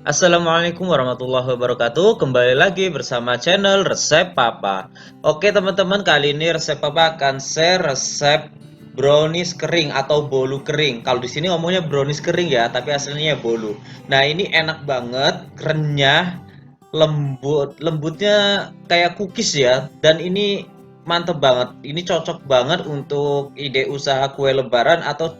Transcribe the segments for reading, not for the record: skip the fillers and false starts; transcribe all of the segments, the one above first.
Assalamualaikum warahmatullahi wabarakatuh. Kembali lagi bersama channel Resep Papa. Oke teman-teman, kali ini Resep Papa akan share resep brownies kering atau bolu kering. Kalau di sini ngomongnya brownies kering ya, tapi aslinya bolu. Nah, ini enak banget, renyah, lembutnya kayak cookies ya. Dan ini mantep banget. Ini cocok banget untuk ide usaha kue lebaran atau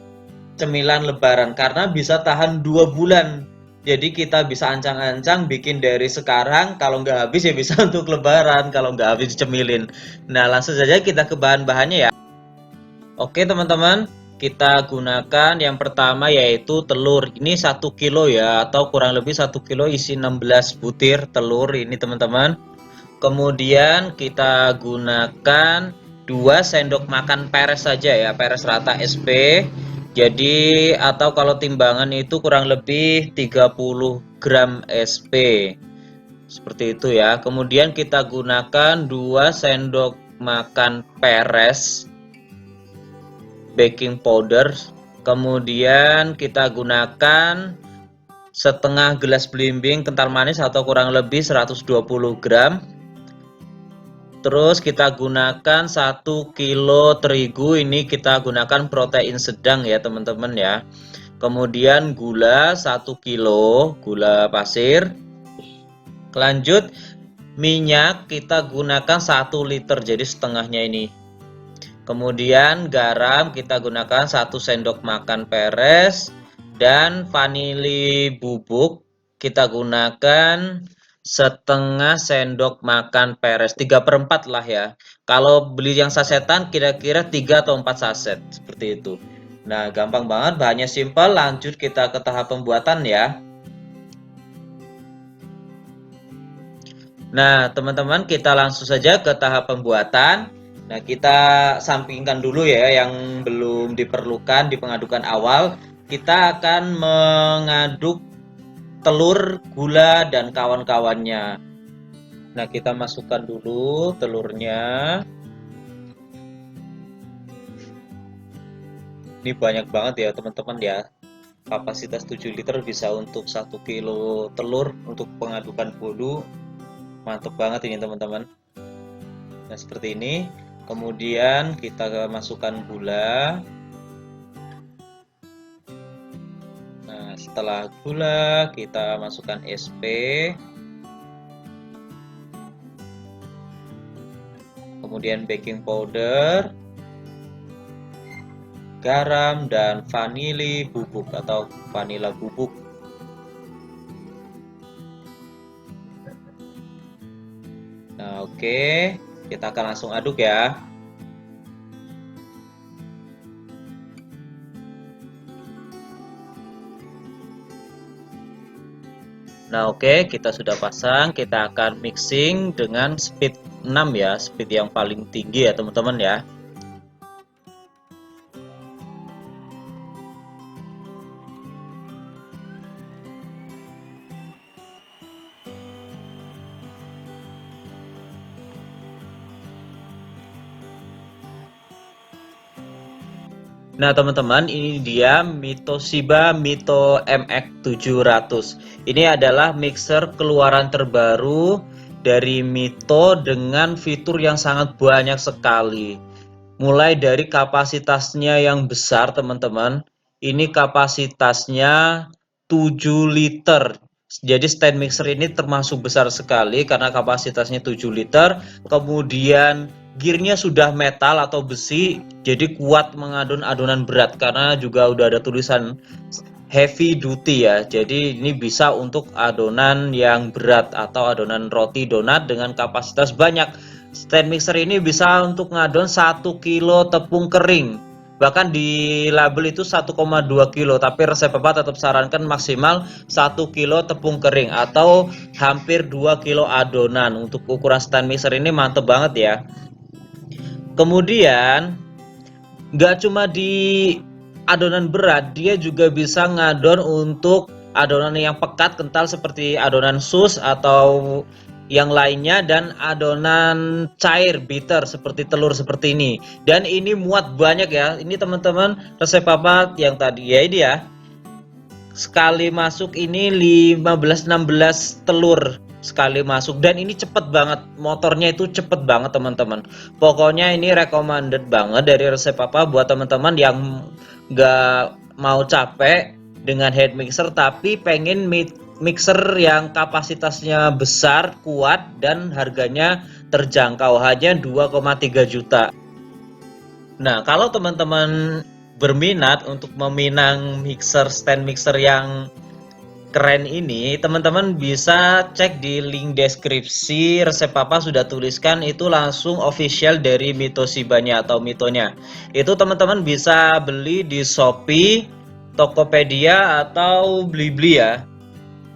cemilan lebaran karena bisa tahan 2 bulan. Jadi kita bisa ancang-ancang bikin dari sekarang, kalau nggak habis ya bisa untuk lebaran, kalau nggak habis dicemilin. Nah, langsung saja kita ke bahan-bahannya ya. Oke teman-teman, kita gunakan yang pertama yaitu telur. Ini 1 kilo ya, atau kurang lebih 1 kilo isi 16 butir telur ini teman-teman. Kemudian kita gunakan 2 sendok makan peres saja ya, peres rata SP. Jadi atau kalau timbangan itu kurang lebih 30 gram SP. Seperti itu ya. Kemudian kita gunakan 2 sendok makan peres baking powder. Kemudian kita gunakan setengah gelas belimbing kental manis atau kurang lebih 120 gram. Terus kita gunakan 1 kilo terigu, ini kita gunakan protein sedang ya teman-teman ya. Kemudian gula 1 kilo, gula pasir. Lanjut, minyak kita gunakan 1 liter, jadi setengahnya ini. Kemudian garam kita gunakan 1 sendok makan peres. Dan vanili bubuk kita gunakan setengah sendok makan peres, 3/4 lah ya. Kalau beli yang sasetan kira-kira 3 atau 4 saset seperti itu. Nah, gampang banget, bahannya simpel. Lanjut kita ke tahap pembuatan ya. Nah, teman-teman, kita langsung saja ke tahap pembuatan. Nah, kita sampingkan dulu ya yang belum diperlukan di pengadukan awal. Kita akan mengaduk telur, gula, dan kawan-kawannya. Nah, kita masukkan dulu telurnya. Ini banyak banget ya, teman-teman ya. Kapasitas 7 liter bisa untuk 1 kilo telur untuk pengadukan bolu. Mantap banget ini, teman-teman. Nah, seperti ini. Kemudian kita masukkan gula. Nah, setelah gula kita masukkan SP. Kemudian baking powder, garam, dan vanili bubuk atau vanila bubuk. Nah, oke, kita akan langsung aduk ya. Nah, oke, kita sudah pasang. Kita akan mixing dengan speed 6 ya, speed yang paling tinggi ya, teman-teman ya. Nah, teman-teman, ini dia Toshiba Mito MX700. Ini adalah mixer keluaran terbaru dari Mito dengan fitur yang sangat banyak sekali. Mulai dari kapasitasnya yang besar, teman-teman. Ini kapasitasnya 7 liter. Jadi stand mixer ini termasuk besar sekali karena kapasitasnya 7 liter. Kemudian gearnya sudah metal atau besi, jadi kuat mengadon adonan berat karena juga udah ada tulisan heavy duty ya. Jadi ini bisa untuk adonan yang berat atau adonan roti donat dengan kapasitas banyak. Stand mixer ini bisa untuk ngadon 1 kilo tepung kering. Bahkan di label itu 1,2 kilo, tapi resep Papa tetap sarankan maksimal 1 kilo tepung kering atau hampir 2 kilo adonan. Untuk ukuran stand mixer ini mantep banget ya. Kemudian nggak cuma di adonan berat, dia juga bisa ngadon untuk adonan yang pekat kental seperti adonan sus atau yang lainnya, dan adonan cair bitter seperti telur seperti ini. Dan ini muat banyak ya. Ini teman-teman resep Papa yang tadi ya, ini ya. sekali masuk ini 15-16 telur sekali masuk, dan ini cepet banget, motornya itu cepet banget teman-teman. Pokoknya ini recommended banget dari resep papa buat teman-teman yang nggak mau capek dengan hand mixer tapi pengen mixer yang kapasitasnya besar, kuat, dan harganya terjangkau, hanya 2,3 juta. Nah, kalau teman-teman berminat untuk meminang stand mixer yang keren ini, teman-teman bisa cek di link deskripsi, resep papa sudah tuliskan, itu langsung official dari Mitoshibanya atau Mitonya. Itu teman-teman bisa beli di Shopee, Tokopedia, atau Blibli ya.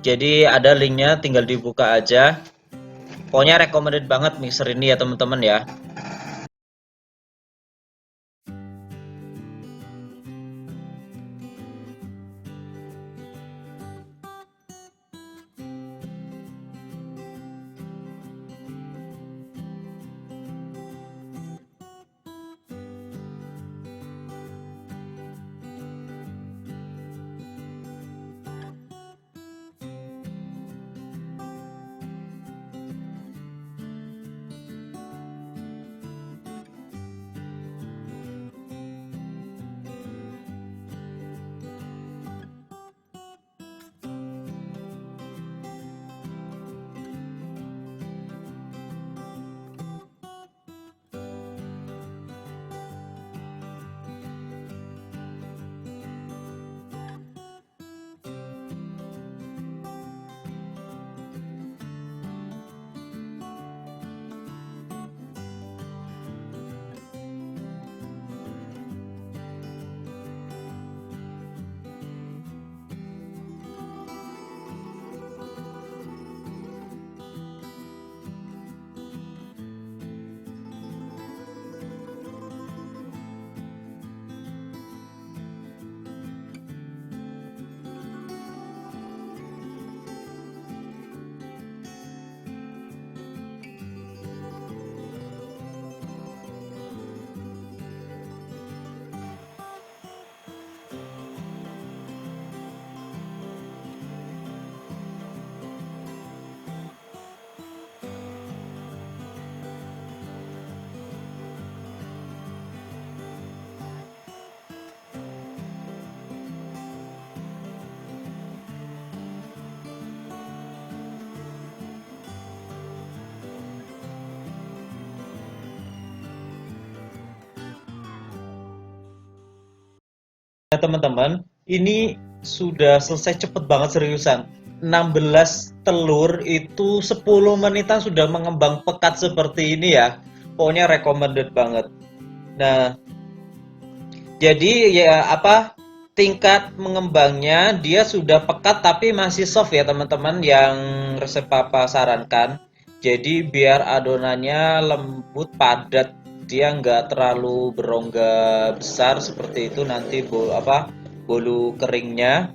Jadi ada linknya, tinggal dibuka aja. Pokoknya recommended banget mixer ini ya teman-teman ya. Nah, teman-teman, ini sudah selesai cepet banget seriusan. 16 telur itu 10 menitan sudah mengembang pekat seperti ini ya. Pokoknya recommended banget. Nah, jadi ya apa, tingkat mengembangnya dia sudah pekat tapi masih soft ya teman-teman, yang resep papa sarankan. Jadi biar adonannya lembut padat, dia nggak terlalu berongga besar seperti itu nanti bolu keringnya.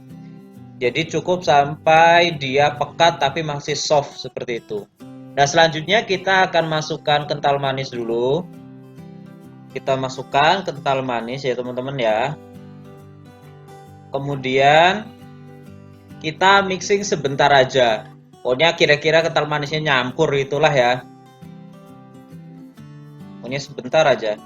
Jadi cukup sampai dia pekat tapi masih soft seperti itu. Nah, selanjutnya kita akan masukkan kental manis dulu. Kita masukkan kental manis ya teman-teman ya. Kemudian kita mixing sebentar aja. Pokoknya kira-kira kental manisnya nyampur itulah ya. Pokoknya sebentar aja.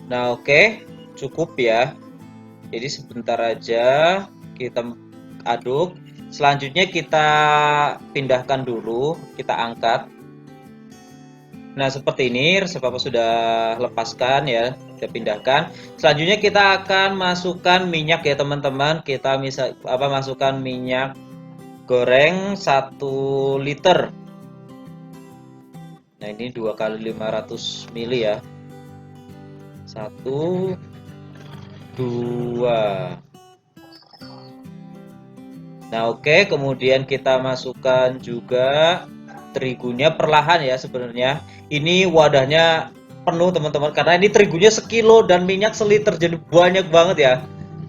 Nah, oke, cukup ya. Jadi sebentar aja kita aduk. Selanjutnya kita pindahkan dulu, kita angkat. Nah, seperti ini resep papa sudah lepaskan ya, kita pindahkan. Selanjutnya kita akan masukkan minyak ya teman-teman. Kita masukkan minyak goreng 1 liter. Nah, ini 2 kali 500 ml ya. 1 2. Nah, oke, kemudian kita masukkan juga terigunya perlahan ya sebenarnya. Ini wadahnya penuh teman-teman karena ini terigunya sekilo dan minyak seliter, jadi banyak banget ya.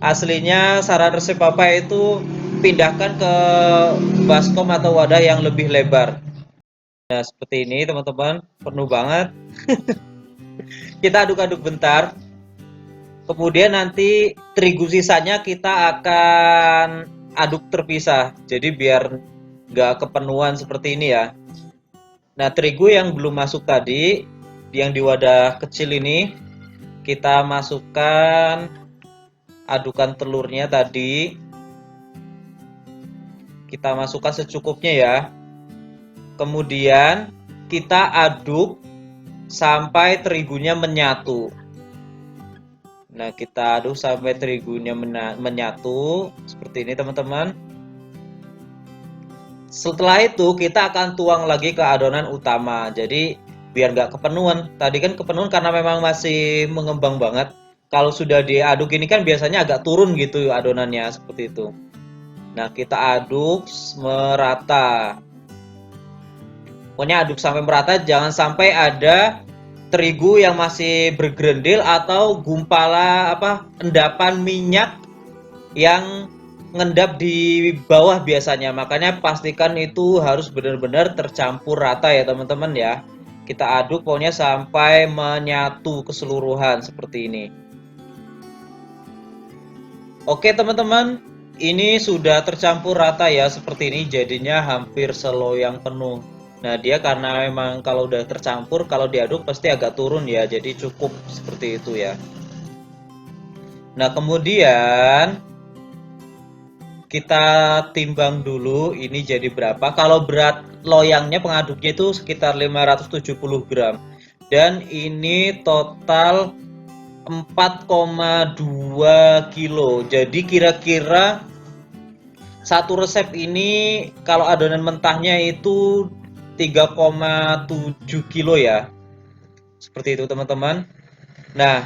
Aslinya saran resep Papa itu pindahkan ke baskom atau wadah yang lebih lebar. Nah, seperti ini teman-teman, penuh banget. Kita aduk-aduk bentar. Kemudian nanti terigu sisanya kita akan aduk terpisah. Jadi biar nggak kepenuhan seperti ini ya. Nah, terigu yang belum masuk tadi, yang di wadah kecil ini, kita masukkan adukan telurnya tadi. Kita masukkan secukupnya ya. Kemudian kita aduk sampai terigunya menyatu. Nah, kita aduk sampai terigunya menyatu seperti ini teman-teman. Setelah itu kita akan tuang lagi ke adonan utama. Jadi biar nggak kepenuhan. Tadi kan kepenuhan karena memang masih mengembang banget. Kalau sudah diaduk ini kan biasanya agak turun gitu adonannya seperti itu. Nah, kita aduk merata. Pokoknya aduk sampai merata, jangan sampai ada terigu yang masih bergerendil atau gumpala endapan minyak yang ngendap di bawah biasanya. Makanya pastikan itu harus benar-benar tercampur rata ya teman-teman ya. Kita aduk pokoknya sampai menyatu keseluruhan seperti ini. Oke teman-teman, ini sudah tercampur rata ya seperti ini, jadinya hampir seloyang penuh. Nah, dia karena memang kalau udah tercampur, kalau diaduk pasti agak turun ya, jadi cukup seperti itu ya. Nah, kemudian kita timbang dulu ini jadi berapa. Kalau berat loyangnya pengaduknya itu sekitar 570 gram. Dan ini total 4,2 kilo. Jadi kira-kira satu resep ini kalau adonan mentahnya itu 3,7 kilo ya. Seperti itu teman-teman. Nah,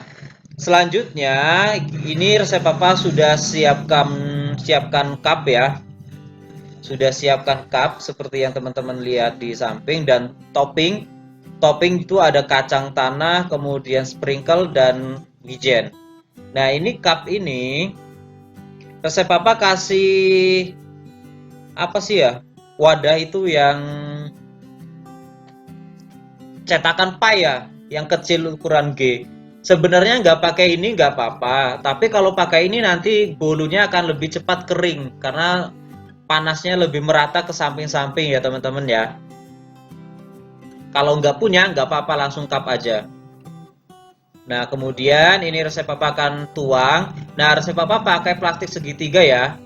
selanjutnya ini resep Papa sudah siapkan cup ya. Sudah siapkan cup seperti yang teman-teman lihat di samping, dan topping. Topping itu ada kacang tanah, kemudian sprinkle dan wijen. Nah, ini cup ini resep Papa kasih apa sih ya? Wadah itu yang cetakan pie ya, yang kecil ukuran G. Sebenarnya nggak pakai ini nggak apa-apa, tapi kalau pakai ini nanti bolunya akan lebih cepat kering karena panasnya lebih merata ke samping-samping ya teman-teman ya. Kalau nggak punya nggak apa-apa, langsung cup aja. Nah, kemudian ini resep Papa akan tuang. Nah, resep Papa pakai plastik segitiga ya.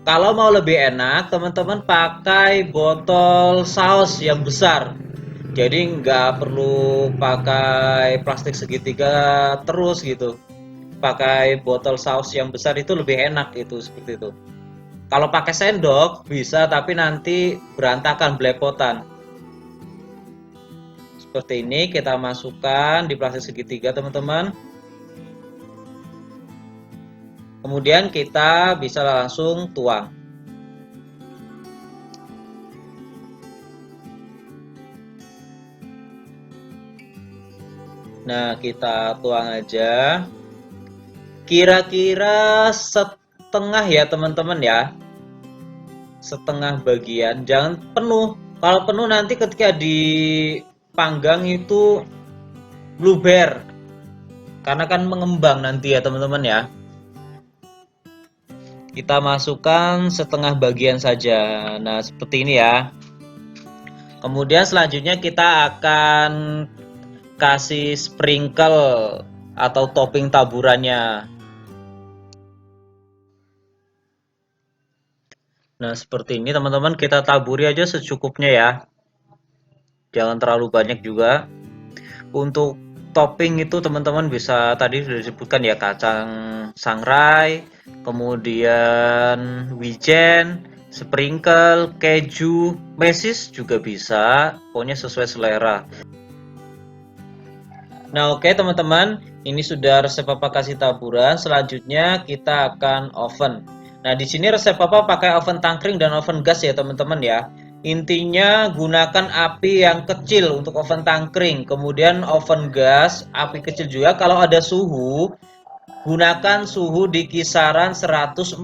Kalau mau lebih enak, teman-teman pakai botol saus yang besar. Jadi nggak perlu pakai plastik segitiga terus gitu. Pakai botol saus yang besar itu lebih enak itu seperti itu. Kalau pakai sendok bisa, tapi nanti berantakan belepotan. Seperti ini kita masukkan di plastik segitiga teman-teman. Kemudian kita bisa langsung tuang. Nah, kita tuang aja. Kira-kira setengah ya teman-teman ya. Setengah bagian, jangan penuh. Kalau penuh nanti ketika dipanggang itu luber. Karena kan mengembang nanti ya teman-teman ya. Kita masukkan setengah bagian saja. Nah, seperti ini ya. Kemudian selanjutnya kita akan kasih sprinkle atau topping taburannya. Nah, seperti ini teman-teman, kita taburi aja secukupnya ya. Jangan terlalu banyak juga. Untuk topping itu teman-teman bisa, tadi sudah disebutkan ya, kacang sangrai, kemudian wijen, sprinkle, keju, mesis juga bisa. Pokoknya sesuai selera. Nah, oke teman-teman, ini sudah resep Papa kasih taburan. Selanjutnya kita akan oven. Nah, di sini resep Papa pakai oven tangkring dan oven gas ya teman-teman ya. Intinya gunakan api yang kecil untuk oven tangkring, kemudian oven gas api kecil juga. Kalau ada suhu gunakan suhu di kisaran 145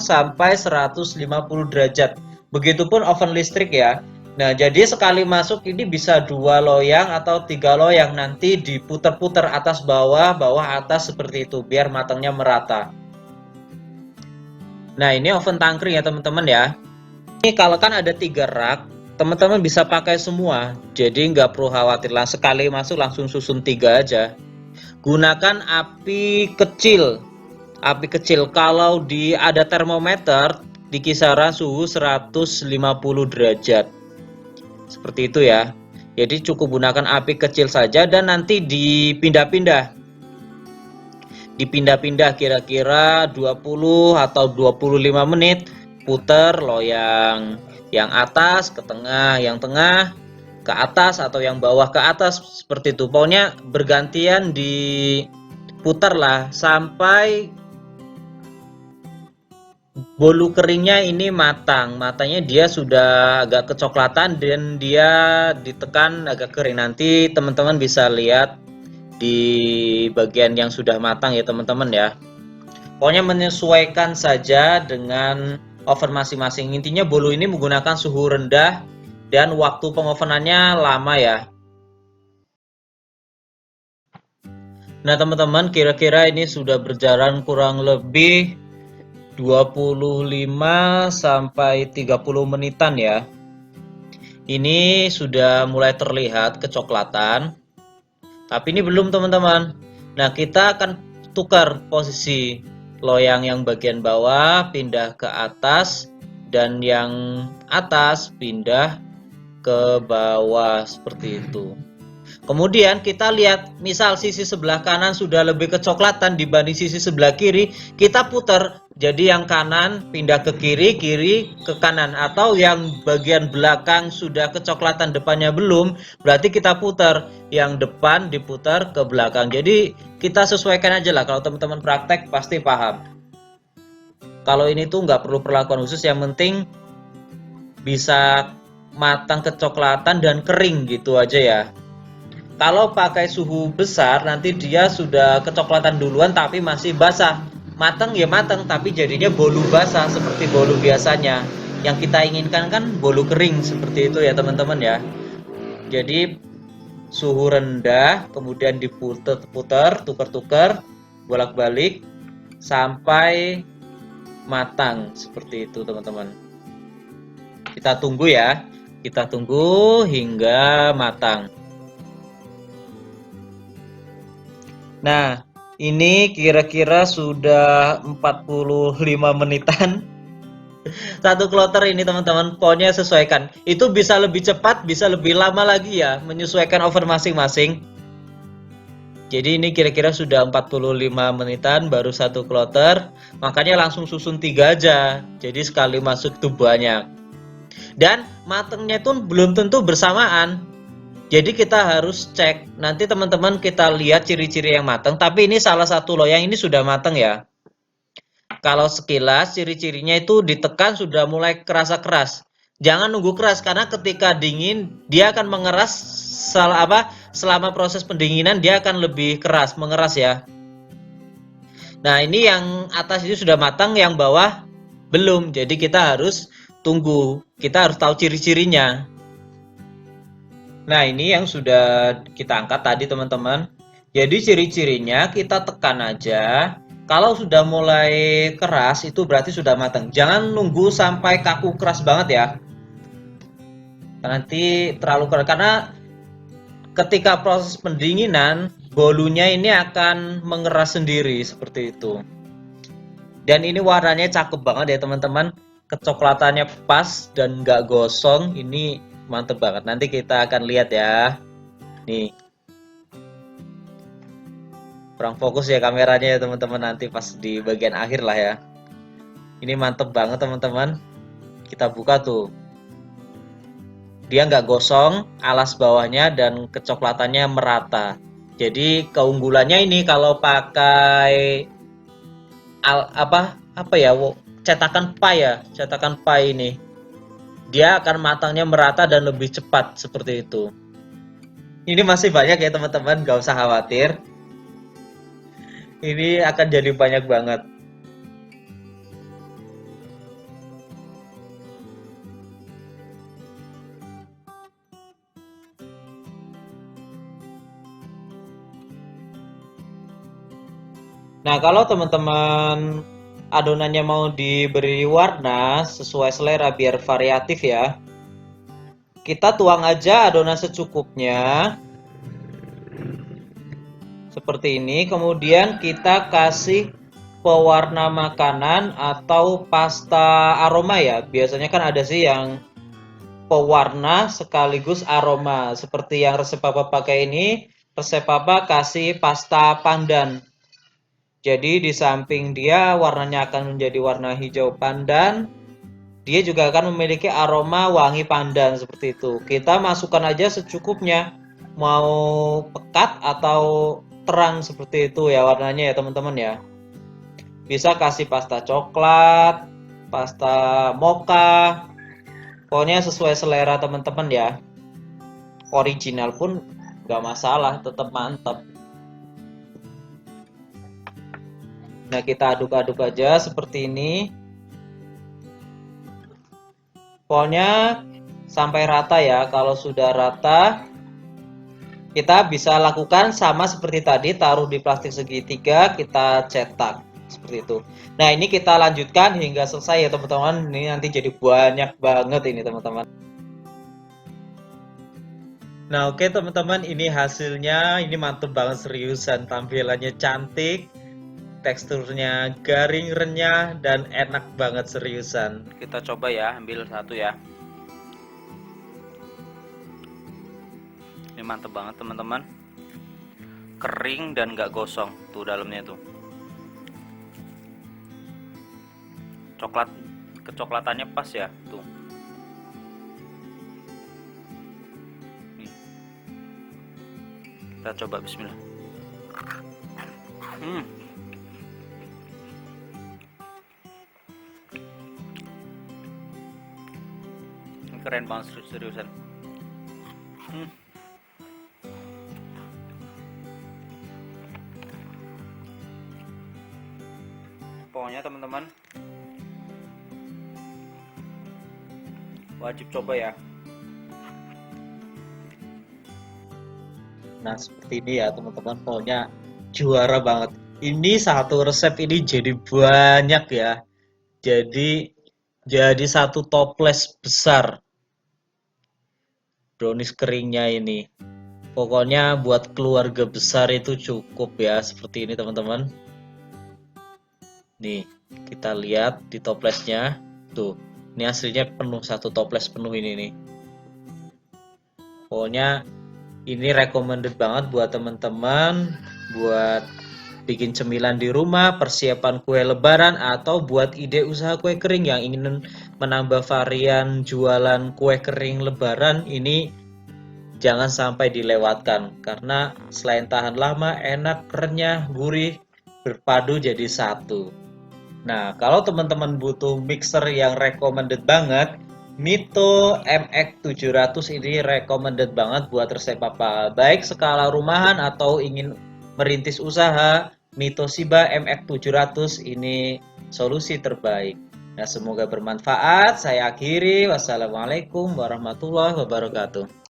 sampai 150 derajat. Begitupun oven listrik ya. Nah, jadi sekali masuk ini bisa 2 loyang atau 3 loyang, nanti diputer-puter atas bawah, bawah atas seperti itu biar matangnya merata. Nah, ini oven tangkring ya teman-teman ya. Ini kalau kan ada 3 rak, teman-teman bisa pakai semua. Jadi nggak perlu khawatir lah, sekali masuk langsung susun 3 aja. Gunakan api kecil. Api kecil kalau ada termometer di kisaran suhu 150 derajat. Seperti itu ya. Jadi cukup gunakan api kecil saja dan nanti dipindah-pindah. Dipindah-pindah kira-kira 20 atau 25 menit, putar loyang yang atas ke tengah, yang tengah ke atas atau yang bawah ke atas, seperti itu. Pokoknya bergantian diputar lah sampai bolu keringnya ini matang. Matanya dia sudah agak kecoklatan dan dia ditekan agak kering. Nanti teman-teman bisa lihat di bagian yang sudah matang ya teman-teman ya. Pokoknya menyesuaikan saja dengan oven masing-masing. Intinya bolu ini menggunakan suhu rendah dan waktu pengovenannya lama ya. Nah teman-teman, kira-kira ini sudah berjalan kurang lebih 25 sampai 30 menitan ya. Ini sudah mulai terlihat kecoklatan. Tapi ini belum teman-teman. Nah, kita akan tukar posisi loyang yang bagian bawah pindah ke atas dan yang atas pindah ke bawah seperti itu. Kemudian kita lihat misal sisi sebelah kanan sudah lebih kecoklatan dibanding sisi sebelah kiri, kita putar. Jadi yang kanan pindah ke kiri, kiri ke kanan, atau yang bagian belakang sudah kecoklatan depannya belum, berarti kita putar. Yang depan diputar ke belakang. Jadi kita sesuaikan aja lah, kalau teman-teman praktek pasti paham. Kalau ini tuh nggak perlu perlakuan khusus, yang penting bisa matang kecoklatan dan kering gitu aja ya. Kalau pakai suhu besar nanti dia sudah kecoklatan duluan tapi masih basah. Matang ya matang tapi jadinya bolu basah seperti bolu biasanya. Yang kita inginkan kan bolu kering seperti itu ya teman-teman ya. Jadi suhu rendah kemudian diputar-putar, tukar-tukar, bolak-balik sampai matang seperti itu teman-teman. Kita tunggu ya. Kita tunggu hingga matang. Nah, ini kira-kira sudah 45 menitan. Satu kloter ini teman-teman, pokoknya sesuaikan. Itu bisa lebih cepat, bisa lebih lama lagi ya, menyesuaikan oven masing-masing. Jadi ini kira-kira sudah 45 menitan baru satu kloter, makanya langsung susun 3 aja. Jadi sekali masuk tuh banyak. Dan matangnya itu belum tentu bersamaan. Jadi kita harus cek, nanti teman-teman kita lihat ciri-ciri yang matang, tapi ini salah satu loyang ini sudah matang ya. Kalau sekilas ciri-cirinya itu ditekan sudah mulai kerasa keras. Jangan nunggu keras karena ketika dingin dia akan mengeras selama proses pendinginan dia akan lebih keras, mengeras ya. Nah, ini yang atas itu sudah matang, yang bawah belum. Jadi kita harus tunggu, kita harus tahu ciri-cirinya. Nah, ini yang sudah kita angkat tadi teman-teman. Jadi ciri-cirinya kita tekan aja. Kalau sudah mulai keras itu berarti sudah matang. Jangan nunggu sampai kaku keras banget ya. Nanti terlalu keras karena ketika proses pendinginan bolunya ini akan mengeras sendiri seperti itu. Dan ini warnanya cakep banget ya teman-teman. Kecoklatannya pas dan nggak gosong. Ini mantep banget. Nanti kita akan lihat ya. Nih. Kurang fokus ya kameranya ya teman-teman, nanti pas di bagian akhir lah ya. Ini mantep banget teman-teman. Kita buka tuh. Dia nggak gosong, alas bawahnya dan kecoklatannya merata. Jadi keunggulannya ini kalau pakai cetakan pie ya, cetakan pie ini. Dia akan matangnya merata dan lebih cepat seperti itu. Ini masih banyak ya teman-teman, gak usah khawatir. Ini akan jadi banyak banget. Nah, kalau teman-teman adonannya mau diberi warna sesuai selera biar variatif ya, kita tuang aja adonan secukupnya. Seperti ini, kemudian kita kasih pewarna makanan atau pasta aroma ya. Biasanya kan ada sih yang pewarna sekaligus aroma. Seperti yang resep Papa pakai ini, resep Papa kasih pasta pandan. Jadi di samping dia warnanya akan menjadi warna hijau pandan, dia juga akan memiliki aroma wangi pandan seperti itu. Kita masukkan aja secukupnya. Mau pekat atau terang seperti itu ya warnanya ya teman-teman ya. Bisa kasih pasta coklat, pasta mocha. Pokoknya sesuai selera teman-teman ya. Original pun nggak masalah, tetap mantap. Nah, kita aduk-aduk aja seperti ini. Pokoknya sampai rata ya. Kalau sudah rata, kita bisa lakukan sama seperti tadi, taruh di plastik segitiga, kita cetak seperti itu. Nah, ini kita lanjutkan hingga selesai ya teman-teman. Ini nanti jadi banyak banget ini teman-teman. Nah, oke teman-teman, ini hasilnya. Ini mantep banget seriusan, tampilannya cantik, teksturnya garing, renyah, dan enak banget seriusan. Kita coba ya, ambil satu ya. Ini mantep banget teman-teman, kering dan gak gosong tuh dalamnya tuh. Coklat, kecoklatannya pas ya tuh. Nih. Kita coba bismillah. Ini keren banget seriusan. Pokoknya teman-teman wajib coba ya. Nah, seperti ini ya teman-teman, pokoknya juara banget. Ini satu resep ini jadi banyak ya. Jadi satu toples besar brownies keringnya ini. Pokoknya buat keluarga besar itu cukup ya, seperti ini teman-teman. Nih, kita lihat di toplesnya. Tuh, ini aslinya penuh, satu toples penuh ini nih. Pokoknya ini recommended banget buat teman-teman, buat bikin cemilan di rumah, persiapan kue lebaran, atau buat ide usaha kue kering yang ingin menambah varian jualan kue kering lebaran. Ini jangan sampai dilewatkan, karena selain tahan lama, enak, renyah, gurih, berpadu jadi satu. Nah, kalau teman-teman butuh mixer yang recommended banget, Mito MX700 ini recommended banget buat resep apa. Baik skala rumahan atau ingin merintis usaha, Mito Shiba MX700 ini solusi terbaik. Nah, semoga bermanfaat. Saya akhiri. Wassalamualaikum warahmatullahi wabarakatuh.